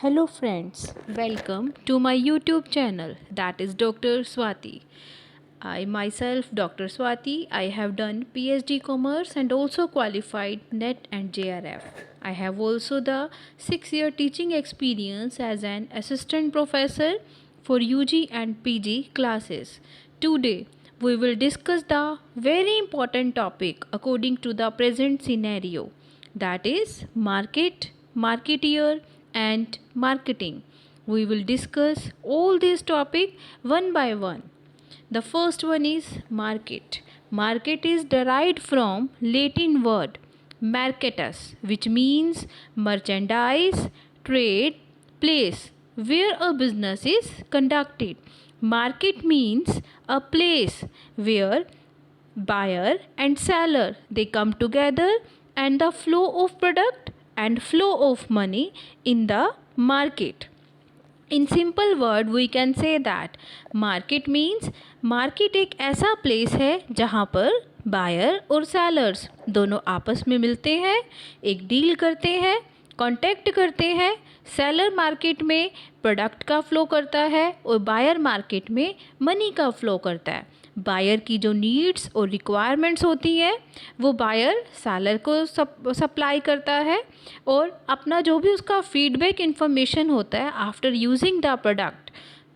Hello friends, welcome to my YouTube channel, that is Dr. Swati. I myself, Dr. Swati, I have done PhD Commerce and also qualified NET and JRF. I have also the 6-year teaching experience as an assistant professor for UG and PG classes. Today, we will discuss the very important topic according to the present scenario, that is market, marketeer and marketing. We will discuss all these topics one by one. The first one is market. Market is derived from Latin word marketus, which means merchandise, trade, place where a business is conducted. Market means a place where buyer and seller they come together and the flow of product and flow of money in the market. In simple word we can say that market means market एक ऐसा place है जहाँ पर buyer और sellers दोनों आपस में मिलते हैं, एक डील करते हैं, कांटेक्ट करते हैं. सेलर मार्केट में प्रोडक्ट का फ़्लो करता है और बायर मार्केट में मनी का फ़्लो करता है. बायर की जो नीड्स और रिक्वायरमेंट्स होती हैं वो बायर सेलर को सप्लाई करता है और अपना जो भी उसका फीडबैक इन्फॉर्मेशन होता है आफ्टर यूजिंग द प्रोडक्ट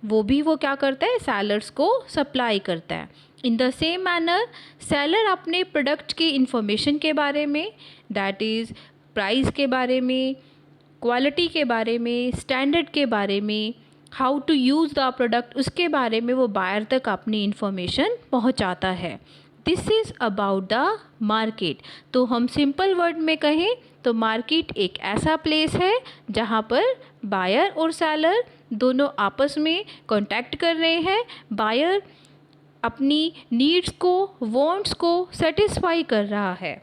वो क्या करता है सेलर्स को सप्लाई करता है. In the same manner seller अपने प्रोडक्ट की इन्फॉर्मेशन के बारे में, दैट इज़ प्राइस के बारे में, क्वालिटी के बारे में, स्टैंडर्ड के बारे में, how to use the product उसके बारे में वो बायर तक अपनी इन्फॉर्मेशन पहुंचाता है. This is about the market. तो हम सिंपल वर्ड में कहें तो मार्केट एक ऐसा प्लेस है जहाँ पर बायर और सेलर दोनों आपस में कांटेक्ट कर रहे हैं. बायर अपनी नीड्स को, वांट्स को सेटिस्फाई कर रहा है.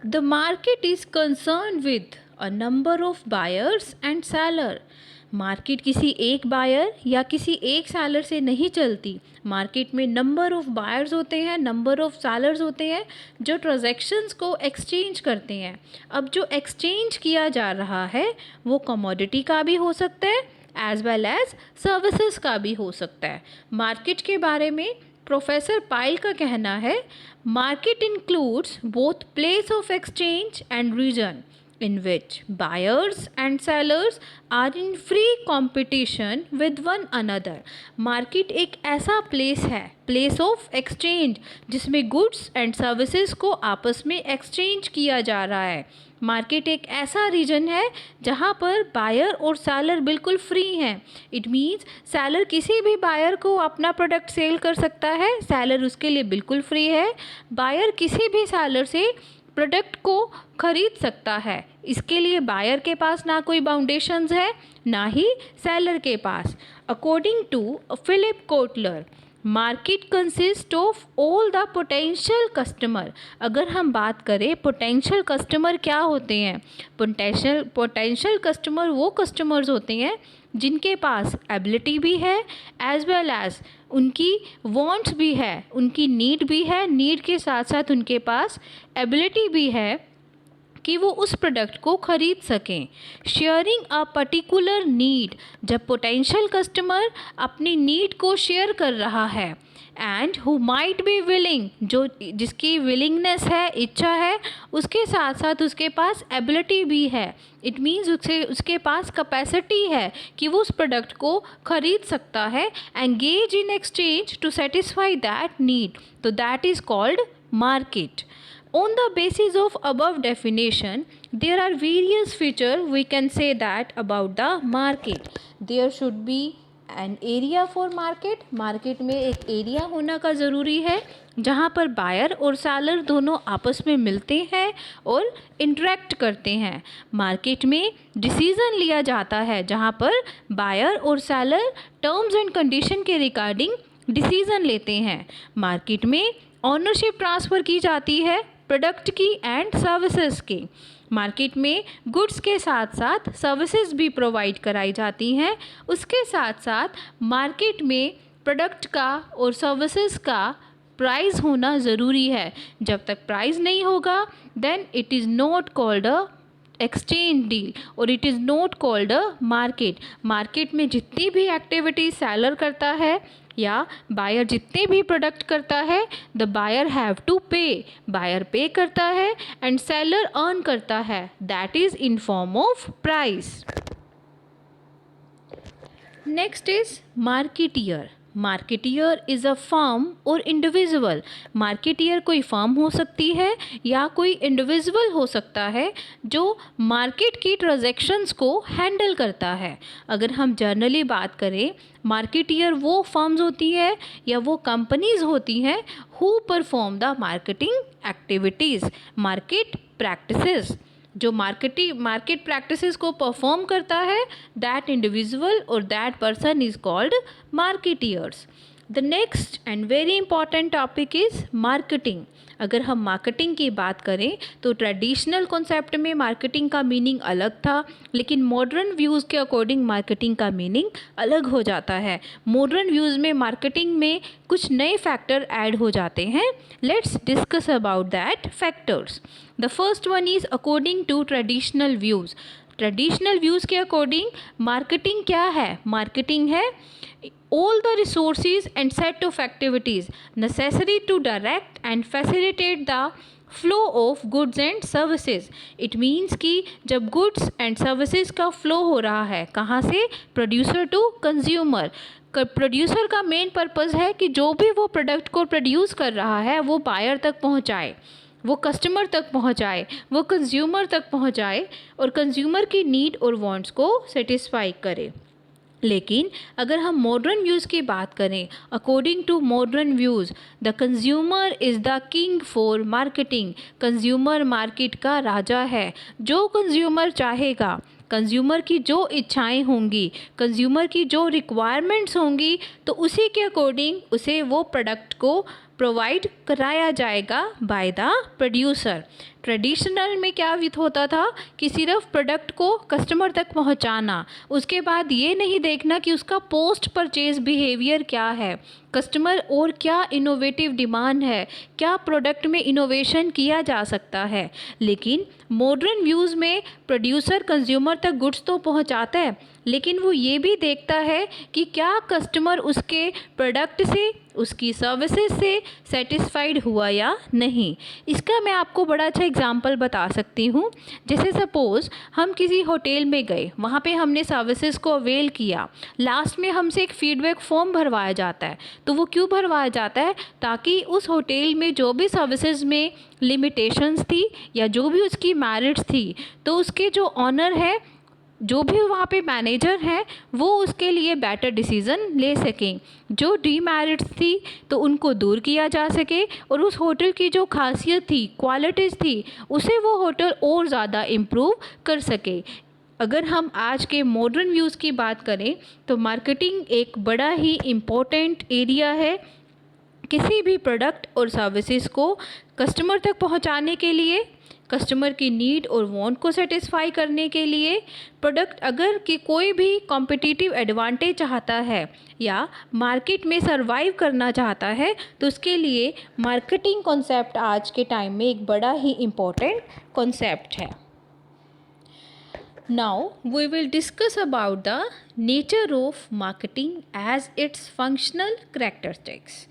The market is concerned with a number of buyers and seller. Market किसी एक बायर या किसी एक सेलर से नहीं चलती. मार्केट में नंबर ऑफ़ बायर्स होते हैं, नंबर ऑफ़ सेलर्स होते हैं जो ट्रांजैक्शंस को एक्सचेंज करते हैं. अब जो एक्सचेंज किया जा रहा है वो कमोडिटी का भी हो सकता है एज वेल एज सर्विसेज का भी हो सकता है. मार्केट के बारे में प्रोफेसर पाइल का कहना है market includes both place of exchange and region in which buyers and sellers are in free competition with one another. Market एक ऐसा प्लेस है, प्लेस ऑफ एक्सचेंज, जिसमें गुड्स एंड सर्विसेज को आपस में एक्सचेंज किया जा रहा है. मार्केट एक ऐसा रीजन है जहाँ पर बायर और सेलर बिल्कुल फ्री हैं. इट मीन्स सेलर किसी भी बायर को अपना प्रोडक्ट सेल कर सकता है, सेलर उसके लिए बिल्कुल फ्री है. बायर किसी भी सेलर से प्रोडक्ट को खरीद सकता है. इसके लिए बायर के पास ना कोई बाउंडेशंस है ना ही सेलर के पास. According to Philip Kotler market consist of all the potential customer. अगर हम बात करें पोटेंशियल कस्टमर क्या होते हैं, पोटेंशियल कस्टमर वो कस्टमर्स होते हैं जिनके पास एबिलिटी भी है एज वेल एज उनकी वांट्स भी है, उनकी नीड भी है, नीड के साथ साथ उनके पास एबिलिटी भी है कि वो उस प्रोडक्ट को खरीद सकें. शेयरिंग अ पर्टिकुलर नीड, जब पोटेंशियल कस्टमर अपनी नीड को शेयर कर रहा है and who might be willing, जो जिसकी विलिंगनेस है, इच्छा है, उसके साथ साथ उसके पास एबिलिटी भी है. इट मीन्स उसके पास कैपेसिटी है कि वो उस प्रोडक्ट को खरीद सकता है, engage in exchange to satisfy that need. तो that is called market. On the basis of above definition, there are various features we can say that about the market. There should be an area for market. Market में एक area होना का ज़रूरी है जहाँ पर buyer और seller दोनों आपस में मिलते हैं और इंटरेक्ट करते हैं. मार्केट में डिसीज़न लिया जाता है जहाँ पर बायर और सेलर टर्म्स एंड कंडीशन के रिगार्डिंग डिसीज़न लेते हैं. मार्केट में ऑनरशिप ट्रांसफ़र की जाती है प्रोडक्ट की एंड सर्विसेज की. मार्केट में गुड्स के साथ साथ सर्विसेज भी प्रोवाइड कराई जाती हैं. उसके साथ साथ मार्केट में प्रोडक्ट का और सर्विसेज का प्राइस होना ज़रूरी है. जब तक प्राइस नहीं होगा then it is not called a exchange deal और it is not called a market. Market में जितनी भी एक्टिविटी सेलर करता है या बायर जितने भी प्रोडक्ट करता है, द बायर हैव टू पे, बायर पे करता है एंड सेलर अर्न करता है, that is in form of price. Next is marketeer. Marketeer is a firm और इंडिविजुअल। मार्केटियर कोई फर्म हो सकती है या कोई इंडिविजुअल हो सकता है जो मार्केट की ट्रांजैक्शंस को हैंडल करता है। अगर हम जनरली बात करें, मार्केटियर वो फर्म्स होती है या वो कंपनीज होती हैं who perform the marketing activities, market practices. जो मार्केट प्रैक्टिसेस को परफॉर्म करता है, दैट इंडिविजुअल और that person is called marketeers. The next and very important topic is marketing. अगर हम मार्केटिंग की बात करें तो ट्रेडिशनल कॉन्सेप्ट में मार्केटिंग का मीनिंग अलग था, लेकिन मॉडर्न व्यूज़ के अकॉर्डिंग मार्केटिंग का मीनिंग अलग हो जाता है। मॉडर्न व्यूज़ में मार्केटिंग में कुछ नए फैक्टर ऐड हो जाते हैं। Let's discuss about that factors. The first one is according to traditional views. Traditional views के अकॉर्डिंग मार्केटिंग क्या है? मार्केटिंग है all the resources and set of activities necessary to direct and facilitate the flow of goods and services. It means कि जब goods and services का flow हो रहा है, कहाँ से? Producer to consumer. प्रोड्यूसर का मेन पर्पज़ है कि जो भी वो प्रोडक्ट को प्रोड्यूस कर रहा है वो बायर तक पहुँचाए, वो कस्टमर तक पहुँचाए, वो कंज्यूमर तक पहुँचाए और कंज्यूमर की नीड और वांट्स को सेटिस्फाई करे। लेकिन अगर हम मॉडर्न व्यूज़ की बात करें, according to modern views the consumer is the king for marketing. Consumer market का राजा है। जो कंज्यूमर चाहेगा, कंज्यूमर की जो इच्छाएं होंगी, कंज्यूमर की जो रिक्वायरमेंट्स होंगी, तो उसी के अकॉर्डिंग उसे वो प्रोडक्ट को प्रोवाइड कराया जाएगा बाय द प्रोड्यूसर। ट्रेडिशनल में क्या विध होता था कि सिर्फ प्रोडक्ट को कस्टमर तक पहुंचाना, उसके बाद ये नहीं देखना कि उसका पोस्ट परचेज बिहेवियर क्या है, कस्टमर और क्या इनोवेटिव डिमांड है, क्या प्रोडक्ट में इनोवेशन किया जा सकता है। लेकिन मॉडर्न व्यूज़ में प्रोड्यूसर कंज्यूमर तक गुड्स तो पहुंचाता है, लेकिन वो ये भी देखता है कि क्या कस्टमर उसके प्रोडक्ट से, उसकी सर्विसेज से सेटिस्फाइड हुआ या नहीं। इसका मैं आपको बड़ा अच्छा एग्जांपल बता सकती हूँ। जैसे सपोज़ हम किसी होटल में गए, वहाँ पे हमने सर्विसेज को अवेल किया, लास्ट में हमसे एक फीडबैक फॉर्म भरवाया जाता है। तो वो क्यों भरवाया जाता है? ताकि उस होटल में जो भी सर्विसेज में लिमिटेशंस थी या जो भी उसकी मेरिट्स थी, तो उसके जो ऑनर है, जो भी वहाँ पे मैनेजर हैं, वो उसके लिए बेटर डिसीज़न ले सकें। जो डीमेरिट्स थी तो उनको दूर किया जा सके और उस होटल की जो खासियत थी, क्वालिटीज़ थी, उसे वो होटल और ज़्यादा इम्प्रूव कर सके। अगर हम आज के मॉडर्न व्यूज़ की बात करें तो मार्केटिंग एक बड़ा ही इम्पोर्टेंट एरिया है। किसी भी प्रोडक्ट और सर्विसेज को कस्टमर तक पहुंचाने के लिए, कस्टमर की नीड और वांट को सेटिस्फाई करने के लिए, प्रोडक्ट अगर कि कोई भी कॉम्पिटिटिव एडवांटेज चाहता है या मार्केट में सरवाइव करना चाहता है, तो उसके लिए मार्केटिंग कॉन्सेप्ट आज के टाइम में एक बड़ा ही इम्पोर्टेंट कॉन्सेप्ट है। Now we will discuss about the nature of marketing as its functional characteristics.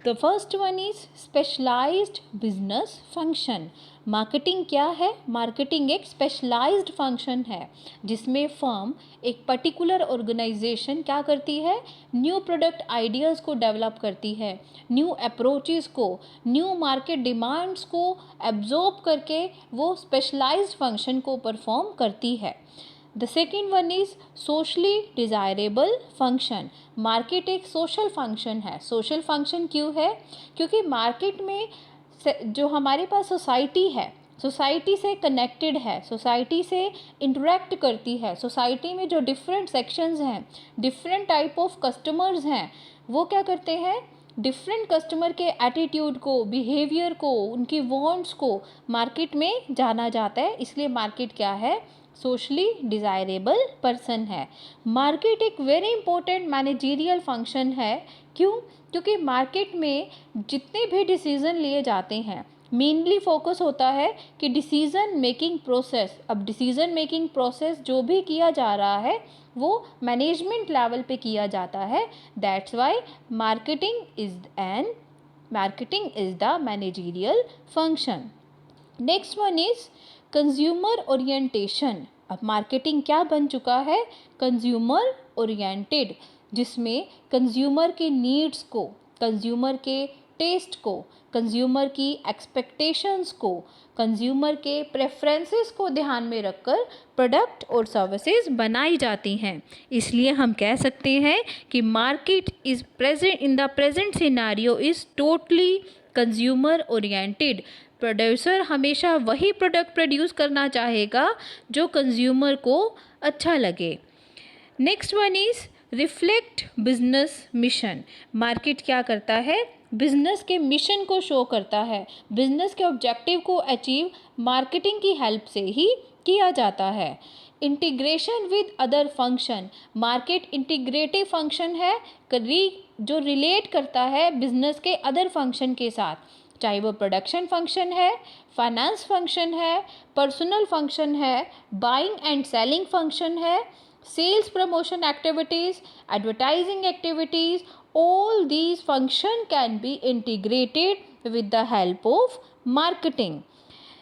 The first one is specialized business function. Marketing क्या है? मार्केटिंग एक स्पेशलाइज्ड फंक्शन है जिसमें फर्म, एक पर्टिकुलर ऑर्गेनाइजेशन क्या करती है? न्यू प्रोडक्ट आइडियाज़ को डेवलप करती है, न्यू अप्रोचेस को, न्यू मार्केट डिमांड्स को एब्जॉर्ब करके वो स्पेशलाइज्ड फंक्शन को परफॉर्म करती है। The second one is socially desirable function. Market एक सोशल फंक्शन है। सोशल फंक्शन क्यों है? क्योंकि मार्केट में जो हमारे पास सोसाइटी है, सोसाइटी से कनेक्टेड है, सोसाइटी से इंटरेक्ट करती है। सोसाइटी में जो डिफरेंट सेक्शंस हैं, डिफरेंट टाइप ऑफ कस्टमर्स हैं, वो क्या करते हैं? डिफरेंट कस्टमर के एटीट्यूड को, बिहेवियर को, उनकी वांट्स को मार्केट में जाना जाता है। इसलिए मार्केट क्या है? सोशली डिज़ायरेबल पर्सन है। मार्केट एक वेरी इंपॉर्टेंट मैनेजरियल फंक्शन है। क्यों? क्योंकि मार्केट में जितने भी डिसीज़न लिए जाते हैं, मेनली फोकस होता है कि डिसीज़न मेकिंग प्रोसेस, अब डिसीज़न मेकिंग प्रोसेस जो भी किया जा रहा है वो मैनेजमेंट लेवल पे किया जाता है। That's why marketing is the managerial function. Next one is consumer orientation. अब मार्केटिंग क्या बन चुका है? कंज्यूमर ओरिएंटेड, जिसमें कंज्यूमर के नीड्स को, कंज्यूमर के टेस्ट को, कंज्यूमर की एक्सपेक्टेशंस को, कंज्यूमर के प्रेफरेंसेस को ध्यान में रखकर प्रोडक्ट और सर्विसेज बनाई जाती हैं। इसलिए हम कह सकते हैं कि market is present in the present scenario is totally consumer oriented. Producer हमेशा वही प्रोडक्ट प्रोड्यूस करना चाहेगा जो कंज्यूमर को अच्छा लगे। Next one is reflect business mission. Market क्या करता है? बिजनेस के मिशन को शो करता है। बिजनेस के ऑब्जेक्टिव को अचीव मार्केटिंग की हेल्प से ही किया जाता है। Integration with other function. Market integrative function है, जो रिलेट करता है बिजनेस के अदर फंक्शन के साथ, चाहे वो प्रोडक्शन फंक्शन है, फाइनेंस फंक्शन है, पर्सनल फंक्शन है, बाइंग एंड सेलिंग फंक्शन है, sales promotion activities, advertising activities, all these function can be integrated with the help of marketing.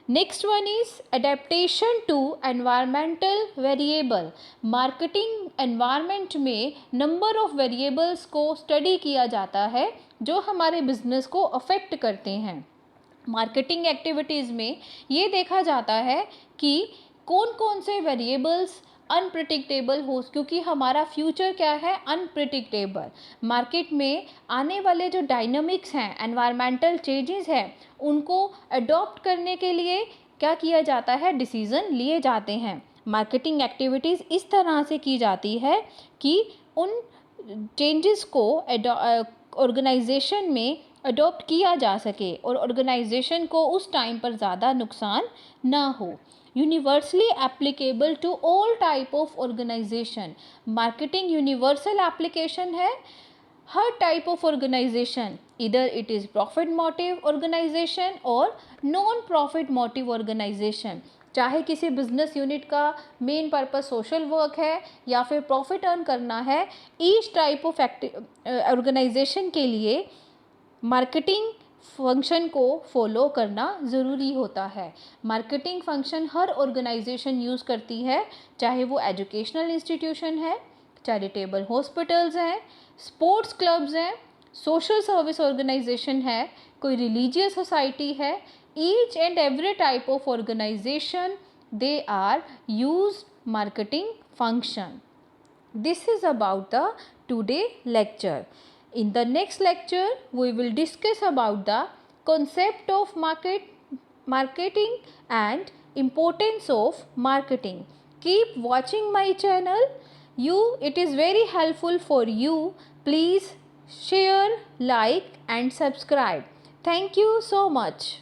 Next one is adaptation to environmental variable. Marketing environment में number of variables को study किया जाता है जो हमारे business को affect करते हैं। मार्केटिंग एक्टिविटीज़ में ये देखा जाता है कि कौन कौन से वेरिएबल्स अनप्रिडिक्टेबल हो, क्योंकि हमारा फ्यूचर क्या है? अनप्रिडिक्टेबल। मार्केट में आने वाले जो डायनामिक्स हैं, एनवायरमेंटल चेंजेस हैं, उनको अडॉप्ट करने के लिए क्या किया जाता है? डिसीज़न लिए जाते हैं। मार्केटिंग एक्टिविटीज़ इस तरह से की जाती है कि उन चेंजेस को ऑर्गेनाइजेशन में अडॉप्ट किया जा सके और ऑर्गेनाइजेशन को उस टाइम पर ज़्यादा नुकसान ना हो। Universally applicable to all type of organization. Marketing universal application है हर टाइप ऑफ ऑर्गेनाइजेशन, इधर it is profit motive organization और नॉन प्रॉफिट मोटिव ऑर्गेनाइजेशन। चाहे किसी बिजनेस यूनिट का मेन पर्पस सोशल वर्क है या फिर प्रॉफिट अर्न करना है, ईच टाइप ऑफ ऑर्गेनाइजेशन के लिए मार्केटिंग फंक्शन को फॉलो करना ज़रूरी होता है। मार्केटिंग फंक्शन हर ऑर्गेनाइजेशन यूज़ करती है, चाहे वो एजुकेशनल इंस्टीट्यूशन है, चैरिटेबल हॉस्पिटल्स हैं, स्पोर्ट्स क्लब्स हैं, सोशल सर्विस ऑर्गेनाइजेशन है, कोई रिलीजियस सोसाइटी है। Each and every type of organization they are use marketing function. This is about the today lecture. In the next lecture, we will discuss about the concept of marketing and importance of marketing. Keep watching my channel. It is very helpful for you. Please share, like and subscribe. Thank you so much.